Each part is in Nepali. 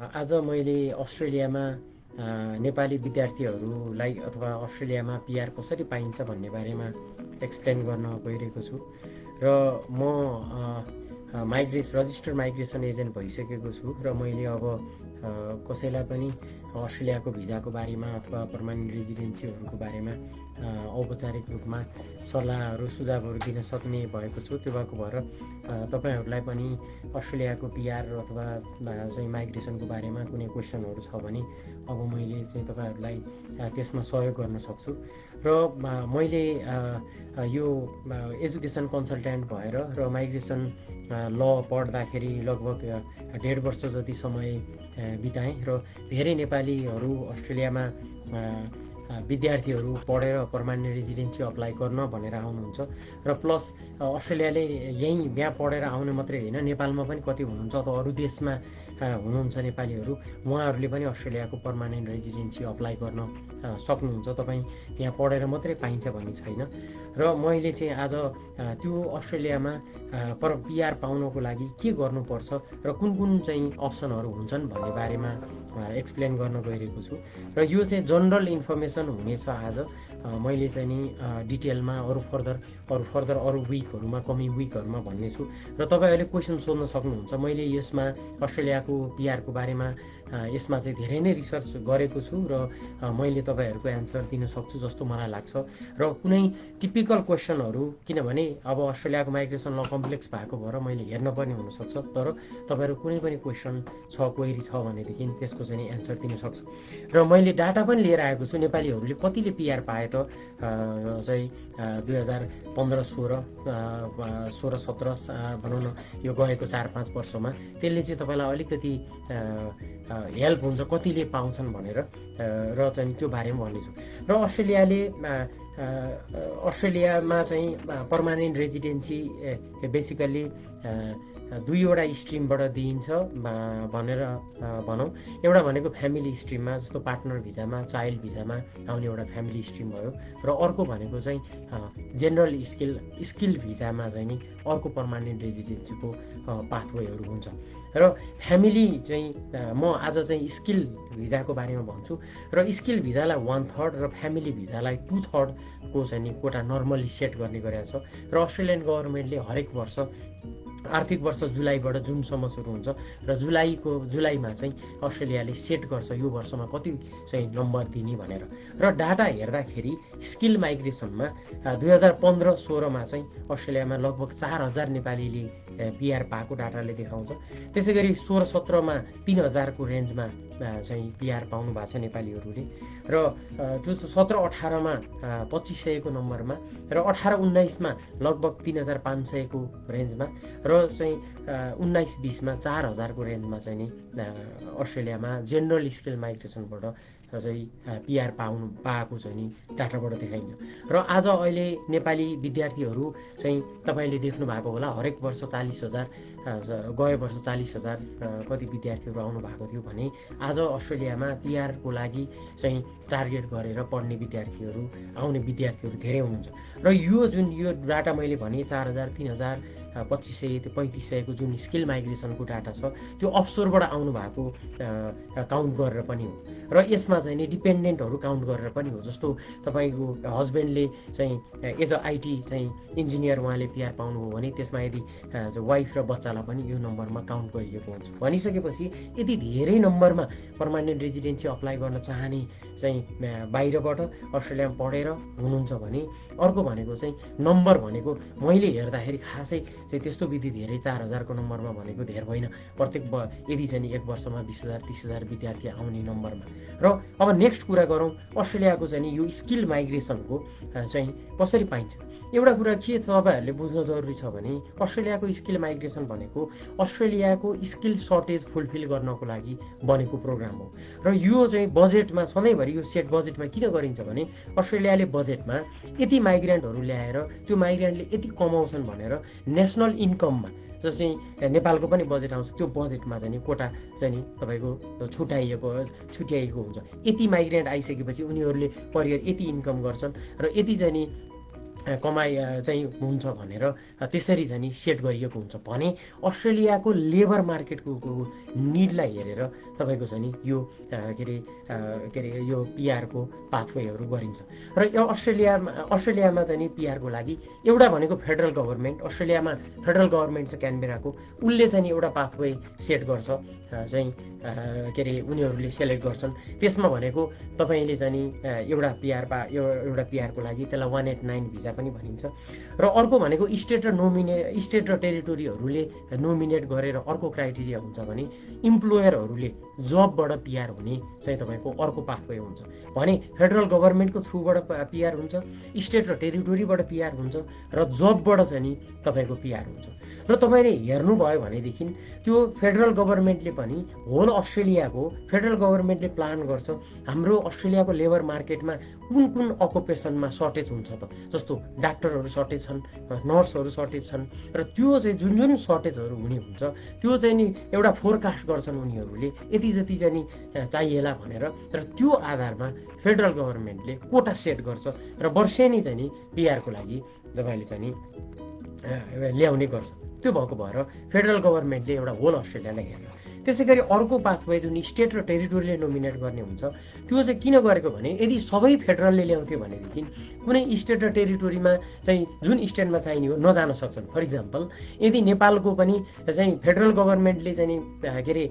आज मैले अस्ट्रेलियामा नेपाली विद्यार्थीहरूलाई अथवा अस्ट्रेलियामा पिआर कसरी पाइन्छ भन्ने बारेमा एक्सप्लेन गर्न गइरहेको छु र म रजिस्टर्ड माइग्रेसन एजेन्ट भइसकेको छु र मैले अब कसैलाई पनि अस्ट्रेलियाको भिजाको बारेमा अथवा पर्मानेन्ट रेजिडेन्सीहरूको बारेमा औपचारिक रूपमा सल्लाहहरू सुझावहरू दिन सक्ने भएको छु। त्यो भएको भएर तपाईँहरूलाई पनि अस्ट्रेलियाको पिआर अथवा चाहिँ माइग्रेसनको बारेमा कुनै क्वेसनहरू छ भने अब मैले चाहिँ तपाईँहरूलाई त्यसमा सहयोग गर्न सक्छु। र मैले यो एजुकेसन कन्सल्ट्यान्ट भएर र माइग्रेसन ल पढ्दाखेरि लगभग 1.5 वर्ष जति समय बिताएँ र धेरै नेपालीहरू अस्ट्रेलियामा विद्यार्थीहरू पढेर पर्मानेन्ट रेजिडेन्सी अप्लाई गर्न भनेर आउनुहुन्छ र प्लस अस्ट्रेलियाले यहाँ पढेर आउने मात्रै होइन, नेपालमा पनि कति हुनुहुन्छ अथवा अरू देशमा हुनुहुन्छ नेपालीहरू, उहाँहरूले पनि अस्ट्रेलियाको पर्मानेन्ट रेजिडेन्सी अप्लाई गर्न सक्नुहुन्छ। तपाईँ त्यहाँ पढेर मात्रै पाइन्छ भन्ने छैन। र मैले चाहिँ आज त्यो अस्ट्रेलियामा पिआर पाउनको लागि के गर्नुपर्छ र कुन कुन चाहिँ अप्सनहरू हुन्छन् भन्ने बारेमा एक्सप्लेन गर्न गइरहेको छु। र यो चाहिँ जनरल इन्फर्मेसन हुनेछ। आज मैले चाहिँ नि डिटेलमा अरू विकहरूमा कमिङ विकहरूमा भन्ने छु र तपाईँहरूले क्वेसन सोध्न सक्नुहुन्छ। मैले यसमा अस्ट्रेलियाको पिआरको बारेमा यसमा चाहिँ धेरै नै रिसर्च गरेको छु र मैले तपाईँहरूको एन्सर दिन सक्छु जस्तो मलाई लाग्छ। र कुनै टिपिकल क्वेसनहरू, किनभने अब अस्ट्रेलियाको माइग्रेसन ल कम्प्लेक्स भएको भएर मैले हेर्नुपर्ने हुनसक्छ, तर तपाईँहरू कुनै पनि क्वेसन छ, क्वेरी छ भनेदेखि त्यसको चाहिँ एन्सर दिन सक्छु। र मैले डाटा पनि लिएर आएको छु। नेपालीहरूले कतिले पिआर पाए त चाहिँ 2015-16 भनौँ न, यो गएको 4-5 वर्षमा त्यसले चाहिँ तपाईँलाई अलिकति हेल्प हुन्छ कतिले पाउँछन् भनेर र चाहिँ त्यो बारेमा भन्नेछु। र अस्ट्रेलियामा चाहिँ पर्मानेन्ट रेजिडेन्सी बेसिकल्ली दुईवटा स्ट्रिमबाट दिइन्छ भनेर भनौँ। एउटा भनेको फ्यामिली स्ट्रिममा, जस्तो पार्टनर भिजामा, चाइल्ड भिजामा आउने एउटा फ्यामिली स्ट्रिम भयो, र अर्को भनेको चाहिँ जेनरल स्किल भिजामा चाहिँ नि अर्को पर्मानेन्ट रेजिडेन्सीको पाथवेहरू हुन्छ। र फ्यामिली चाहिँ म आज चाहिँ स्किल भिजाको बारेमा भन्छु। र स्किल भिजालाई 1/3 र फ्यामिली भिजालाई 2/3 को चाहिँ नि कोटा नर्मली सेट गर्ने गरेको छ। र अस्ट्रेलियन गभर्मेन्टले हरेक वर्ष आर्थिक वर्ष जुलाईबाट जुनसम्म सुरु हुन्छ र जुलाईमा चाहिँ अस्ट्रेलियाले सेट गर्छ यो वर्षमा कति चाहिँ नम्बर दिने भनेर। र डाटा हेर्दाखेरि स्किल माइग्रेसनमा 2015-16मा चाहिँ अस्ट्रेलियामा लगभग 4000 नेपालीले पिआर पाएको डाटाले देखाउँछ। त्यसै गरी 16-17मा 3000 को रेन्जमा चाहिँ पिआर पाउनु भएको छ नेपालीहरूले, र 17-18मा 2500 को नम्बरमा, र 18-19मा लगभग 3500 को रेन्जमा, र चाहिँ 19-20मा 4000 को रेन्जमा चाहिँ नि अस्ट्रेलियामा जेनरल स्किल माइग्रेसनबाट चाहिँ पिआर पाएको चाहिँ नि डाटाबाट देखाइन्छ। र आज अहिले नेपाली विद्यार्थीहरू चाहिँ तपाईँले देख्नु भएको होला, हरेक वर्ष 40,000, गए वर्ष 40,000 कति विद्यार्थीहरू आउनु भएको थियो भने आज अस्ट्रेलियामा पिआरको लागि चाहिँ टार्गेट गरेर पढ्ने विद्यार्थीहरू, आउने विद्यार्थीहरू धेरै हुनुहुन्छ। र यो डाटा मैले भने 4000, 3000, 2500, 3500 को जुन स्किल माइग्रेसनको डाटा छ, त्यो अफसोरबाट आउनु भएको काउन्ट गरेर पनि हो। र यसमा चाहिँ नि डिपेन्डेन्टहरू काउन्ट गरेर पनि हो। जस्तो तपाईँको हस्बेन्डले चाहिँ एज अ आइटी चाहिँ इन्जिनियर उहाँले पिआर पाउनुभयो भने त्यसमा यदि वाइफ र बच्चालाई पनि यो नम्बरमा काउन्ट गरिएको हुन्छ। भनिसकेपछि यदि धेरै नम्बरमा पर्मानेन्ट रेजिडेन्सी अप्लाई गर्न चाहने चाहिँ बाहिरबाट अस्ट्रेलियामा पढेर हुनुहुन्छ भने अर्को भनेको चाहिँ नम्बर भनेको मैले हेर्दाखेरि खासै चाहिँ त्यस्तो विधि धेरै 4000 को नम्बरमा भनेको धेरै होइन। प्रत्येक यदि चाहिँ एक वर्षमा 20,000 30,000 विद्यार्थी आउने नम्बरमा। र अब नेक्स्ट कुरा गरौँ अस्ट्रेलियाको चाहिँ यो स्किल माइग्रेसनको चाहिँ कसरी पाइन्छ। एउटा कुरा के तपाईँहरूले बुझ्न जरुरी छ भने अस्ट्रेलियाको स्किल माइग्रेसन भनेको अस्ट्रेलियाको स्किल सर्टेज फुलफिल गर्नको लागि बनेको प्रोग्राम हो। र यो चाहिँ बजेटमा सधैँभरि यो सेट बजेटमा किन गरिन्छ भने अस्ट्रेलियाले बजेटमा यति माइग्रेन्टहरू ल्याएर त्यो माइग्रेन्टले यति कमाउँछन् भनेर नेसनल इन्कममा, जस्तै नेपालको पनि बजेट आउँछ, त्यो बजेटमा चाहिँ नि कोटा चाहिँ नि तपाईँको छुट्याइएको हुन्छ। यति माइग्रेन्ट आइसकेपछि उनीहरूले पर इयर यति इन्कम गर्छन् र यति चाहिँ नि कमाइ चाहिँ हुन्छ भनेर त्यसरी चाहिँ सेट गरिएको हुन्छ भने अस्ट्रेलियाको लेबर मार्केटको निडलाई हेरेर तपाईँको चाहिँ यो के अरे यो पिआरको पाथवेहरू गरिन्छ। र यो अस्ट्रेलियामा चाहिँ पिआरको लागि एउटा भनेको फेडरल गभर्मेन्ट, अस्ट्रेलियामा फेडरल गभर्मेन्ट छ क्यानबेराको, उसले चाहिँ एउटा पाथवे सेट गर्छ चाहिँ के अरे उनीहरूले सेलेक्ट गर्छन्। त्यसमा भनेको तपाईँले चाहिँ एउटा पिआरको लागि त्यसलाई 189 भिजा पनि भनिन्छ। र अर्को भनेको स्टेट र टेरिटोरीहरूले नोमिनेट गरेर अर्को क्राइटेरिया हुन्छ भने इम्प्लोयरहरूले जबबाट पिआर हुने चाहिँ तपाईँको अर्को पाथवे हुन्छ भने फेडरल गभर्मेन्टको थ्रुबाट पिआर हुन्छ, स्टेट र टेरिटोरीबाट पिआर हुन्छ र जबबाट चाहिँ नि तपाईँको पिआर हुन्छ। र तपाईँले हेर्नुभयो भनेदेखि त्यो फेडरल गभर्मेन्टले पनि होल अस्ट्रेलियाको फेडरल गभर्मेन्टले प्लान गर्छ हाम्रो अस्ट्रेलियाको लेबर मार्केटमा कुन कुन अकुपेसनमा सर्टेज हुन्छ त, जस्तो डाक्टरहरू सर्टेज छन्, नर्सहरू सर्टेज छन्, र त्यो चाहिँ जुन जुन सर्टेजहरू हुने हुन्छ त्यो चाहिँ नि एउटा फोरकास्ट गर्छन् उनीहरूले यति जति चाहिँ नि चाहिएला भनेर। र त्यो आधारमा फेडरल गभर्मेन्टले कोटा सेट गर्छ र वर्षेनी चाहिँ नि पिआरको लागि तपाईँले चाहिँ नि ल्याउने गर्छ। त्यो भएको भएर फेडरल गभर्मेन्टले एउटा होल अस्ट्रेलियालाई हेर्छ। त्यसै गरी अर्को पाथवे जुन स्टेट र टेरिटोरीले नोमिनेट गर्ने हुन्छ त्यो चाहिँ किन गरेको भने यदि सबै फेडरलले ल्याउँथ्यो भनेदेखि कुनै स्टेट र टेरिटोरीमा चाहिँ जुन स्टेटमा चाहिने हो नजान सक्छन्। फर इक्जाम्पल यदि नेपालको पनि चाहिँ फेडरल गभर्मेन्टले चाहिँ के अरे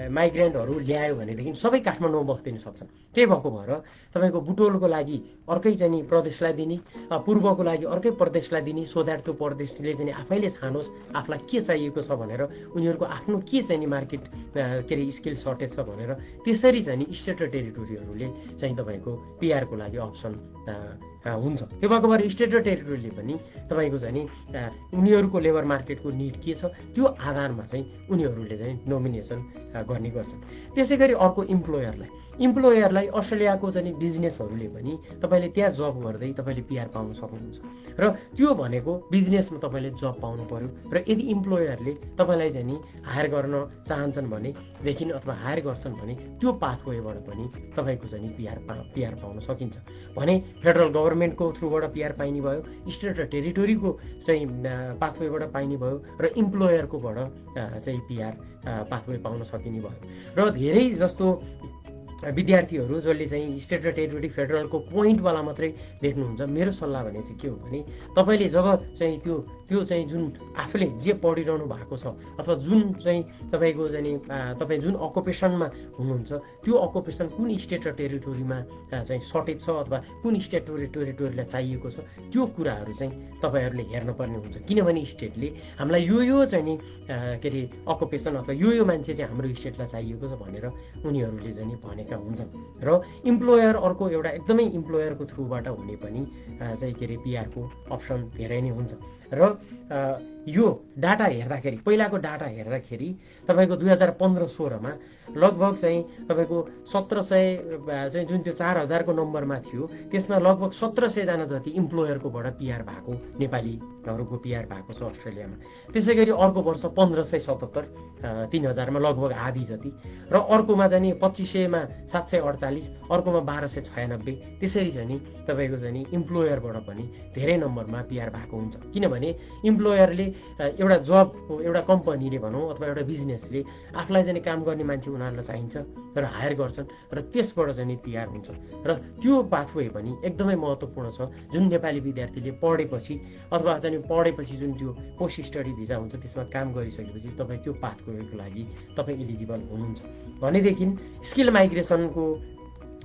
माइग्रेन्टहरू ल्यायो भनेदेखि सबै काठमाडौँमा बस्दिन सक्छन्। त्यही भएको भएर तपाईँको बुटोलको लागि अर्कै चाहिँ नि प्रदेशलाई दिने, पूर्वको लागि अर्कै प्रदेशलाई दिने, सो द्याट त्यो प्रदेशले चाहिँ आफैले छानोस् आफूलाई के चाहिएको छ भनेर, उनीहरूको आफ्नो के चाहिँ मार्केट के अरे स्किल सर्टेज छ भनेर त्यसरी चाहिँ स्टेट र टेरिटोरीहरूले चाहिँ तपाईँको पिआरको लागि अप्सन हुन्छ। त्यो भएको भएर स्टेट र टेरिटोरीले पनि तपाईँको चाहिँ उनीहरूको लेबर मार्केटको निड के छ त्यो आधारमा चाहिँ उनीहरूले चाहिँ नोमिनेसन गर्ने गर्छन्। त्यसै गरी अर्को इम्प्लोयरलाई अस्ट्रेलियाको चाहिँ बिजनेसहरूले पनि तपाईँले त्यहाँ जब गर्दै तपाईँले पिआर पाउन सक्नुहुन्छ। र त्यो भनेको बिजनेसमा तपाईँले जब पाउनु पर्यो र यदि इम्प्लोयरले तपाईँलाई चाहिँ नि हायर गर्न चाहन्छन् भनेदेखि अथवा हायर गर्छन् भने त्यो पाथवेबाट पनि तपाईँको चाहिँ नि पिआर पाउन सकिन्छ भने फेडरल गभर्मेन्टको थ्रुबाट पिआर पाइने भयो, स्टेट र टेरिटोरीको चाहिँ पाथवेबाट पाइने भयो र इम्प्लोयरकोबाट चाहिँ पिआर पाथवे पाउन सकिने भयो। र धेरै जस्तो विद्यार्थीहरू जसले चाहिँ स्टेट र टेरिटोरी फेडरलको पोइन्टवाला मात्रै देख्नुहुन्छ, मेरो सल्लाह भने चाहिँ के हो भने तपाईँले जब चाहिँ त्यो चाहिँ जुन आफूले जे पढिरहनु भएको छ अथवा जुन चाहिँ तपाईँको चाहिँ तपाईँ जुन अकुपेसनमा हुनुहुन्छ त्यो अकुपेसन कुन स्टेट र टेरिटोरीमा चाहिँ सर्टेज छ अथवा कुन स्टेट र टेरिटोरीलाई चाहिएको छ त्यो कुराहरू चाहिँ तपाईँहरूले हेर्नुपर्ने हुन्छ। किनभने स्टेटले हामीलाई यो चाहिँ नि के अरे अकुपेसन अथवा यो मान्छे चाहिँ हाम्रो स्टेटलाई चाहिएको छ भनेर उनीहरूले चाहिँ भनेका हुन्छन्। र इम्प्लोयर अर्को एउटा एकदमै इम्प्लोयरको थ्रुबाट हुने पनि चाहिँ के अरे पिआरको अप्सन धेरै नै हुन्छ। र यो डाटा हेर्दाखेरि पहिलाको डाटा हेर्दाखेरि तपाईँको 2015-16मा लगभग चाहिँ तपाईँको 1700 चाहिँ जुन त्यो 4000को नम्बरमा थियो त्यसमा लगभग 1700जना जति इम्प्लोयरकोबाट पिआर भएको नेपालीहरूको पिआर भएको छ अस्ट्रेलियामा। त्यसै गरी अर्को वर्ष 1577 3000मा लगभग आधी जति, र अर्कोमा चाहिँ नि 2500मा 748, अर्कोमा 1296, त्यसरी चाहिँ नि तपाईँको चाहिँ नि इम्प्लोयरबाट पनि धेरै नम्बरमा पिआर भएको हुन्छ। किनभने इम्प्लोयरले एउटा जबको एउटा कम्पनीले भनौँ अथवा एउटा बिजनेसले आफूलाई चाहिँ काम गर्ने मान्छे उनीहरूलाई चाहिन्छ र हायर गर्छन् र त्यसबाट चाहिँ पिआर हुन्छ। र त्यो पाथवे पनि एकदमै महत्त्वपूर्ण छ। जुन नेपाली विद्यार्थीले पढेपछि अथवा चाहिँ पढेपछि जुन त्यो पोस्ट स्टडी भिजा हुन्छ त्यसमा काम गरिसकेपछि तपाईँ त्यो पाथवेको लागि तपाईँ इलिजिबल हुनुहुन्छ भनेदेखि स्किल माइग्रेसनको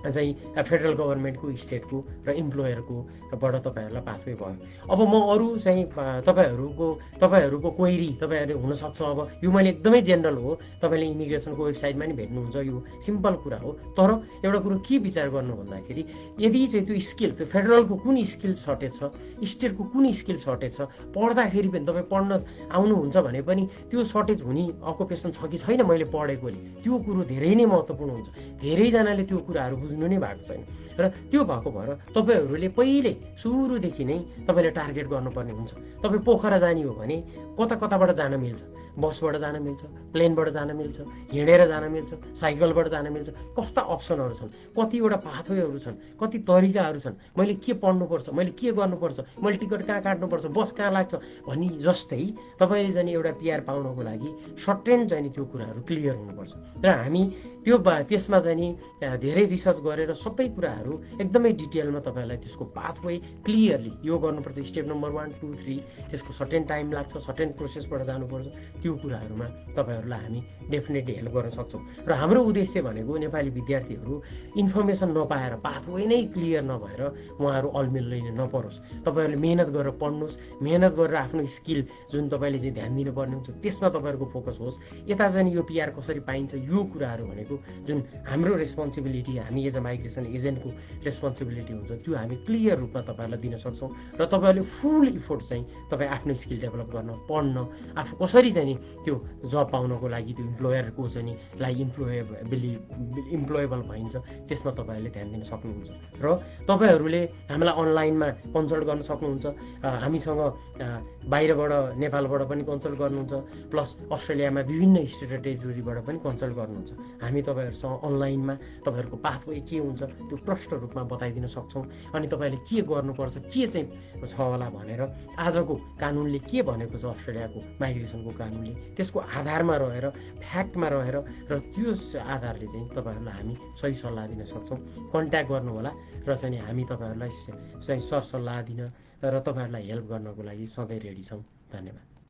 चाहिँ फेडरल गभर्मेन्टको स्टेटको र इम्प्लोयरकोबाट तपाईँहरूलाई पाथवे भयो। अब म अरू चाहिँ तपाईँहरूको क्वेरी तपाईँहरू हुनसक्छ। अब यो मैले एकदमै जेनरल हो, तपाईँले इमिग्रेसनको वेबसाइटमा नि भेट्नुहुन्छ, यो सिम्पल कुरा हो। तर एउटा कुरो के विचार गर्नु भन्दाखेरि यदि चाहिँ त्यो स्किल त्यो फेडरलको कुन स्किल सर्टेज छ, स्टेटको कुन स्किल सर्टेज छ, पढ्दाखेरि पनि तपाईँ पढ्न आउनुहुन्छ भने पनि त्यो सर्टेज हुने अकुपेसन छ कि छैन मैले पढेकोले, त्यो कुरो धेरै नै महत्त्वपूर्ण हुन्छ। धेरैजनाले त्यो कुराहरू बुझ्नु नै भएको छैन। र त्यो भएको भएर तपाईँहरूले पहिले सुरुदेखि नै तपाईँले टार्गेट गर्नुपर्ने हुन्छ। तपाईँ पोखरा जाने हो भने कता कताबाट जान मिल्छ, बसबाट जान मिल्छ, प्लेनबाट जान मिल्छ, हिँडेर जान मिल्छ, साइकलबाट जान मिल्छ, कस्ता अप्सनहरू छन्, कतिवटा पाथवेहरू छन्, कति तरिकाहरू छन्, मैले के पढ्नुपर्छ, मैले के गर्नुपर्छ, मैले टिकट कहाँ काट्नुपर्छ, बस कहाँ लाग्छ भनी जस्तै तपाईँले चाहिँ एउटा पिआर पाउनको लागि सर्टेन चाहिँ त्यो कुराहरू क्लियर हुनुपर्छ। र हामी त्यसमा चाहिँ नि धेरै रिसर्च गरेर सबै कुराहरू एकदमै डिटेलमा तपाईँलाई त्यसको पाथवे क्लियरली यो गर्नुपर्छ, स्टेप नम्बर 1, 2, 3, त्यसको सर्टेन टाइम लाग्छ, सर्टेन प्रोसेसबाट जानुपर्छ, त्यो कुराहरूमा तपाईँहरूलाई हामी डेफिनेटली हेल्प गर्न सक्छौँ। र हाम्रो उद्देश्य भनेको नेपाली विद्यार्थीहरू इन्फर्मेसन नपाएर, पाथवे नै क्लियर नभएर उहाँहरू अल्मिलिन नपरोस्। तपाईँहरूले मेहनत गरेर पढ्नुहोस्, मेहनत गरेर आफ्नो स्किल जुन तपाईँले चाहिँ ध्यान दिनुपर्ने हुन्छ त्यसमा तपाईँहरूको फोकस होस्। यता चाहिँ यो पिआर कसरी पाइन्छ यो कुराहरू भनेको जुन हाम्रो रेस्पोन्सिबिलिटी, हामी एज अ माइग्रेसन एजेन्टको रेस्पोन्सिबिलिटी हुन्छ, त्यो हामी क्लियर रूपमा तपाईँहरूलाई दिन सक्छौँ। र तपाईँहरूले फुल इफोर्ट चाहिँ तपाईँ आफ्नो स्किल डेभलप गर्न, पढ्न, आफू कसरी चाहिँ नि त्यो जब पाउनको लागि त्यो इम्प्लोयरको चाहिँ नि लाई इम्प्लोएबल भइन्छ त्यसमा तपाईँहरूले ध्यान दिन सक्नुहुन्छ। र तपाईँहरूले हामीलाई अनलाइनमा कन्सल्ट गर्न सक्नुहुन्छ। हामीसँग बाहिरबाट नेपालबाट पनि कन्सल्ट गर्नुहुन्छ, प्लस अस्ट्रेलियामा विभिन्न स्टेट र टेरिटोरीबाट पनि कन्सल्ट गर्नुहुन्छ। हामी तपाईँहरूसँग अनलाइनमा तपाईँहरूको पाथवे के हुन्छ त्यो प्रष्ट रूपमा बताइदिन सक्छौँ। अनि तपाईँले के गर्नुपर्छ, के चाहिँ छ होला भनेर आजको कानुनले के भनेको छ, अस्ट्रेलियाको माइग्रेसनको कानुनले त्यसको आधारमा रहेर, फ्याक्टमा रहेर र त्यो आधारले चाहिँ तपाईँहरूलाई हामी सही सल्लाह दिन सक्छौँ। कन्ट्याक्ट गर्नुहोला र चाहिँ हामी तपाईँहरूलाई सही सरसल्लाह दिन र तपाईँहरूलाई हेल्प गर्नको लागि सधैँ रेडी छौँ। धन्यवाद।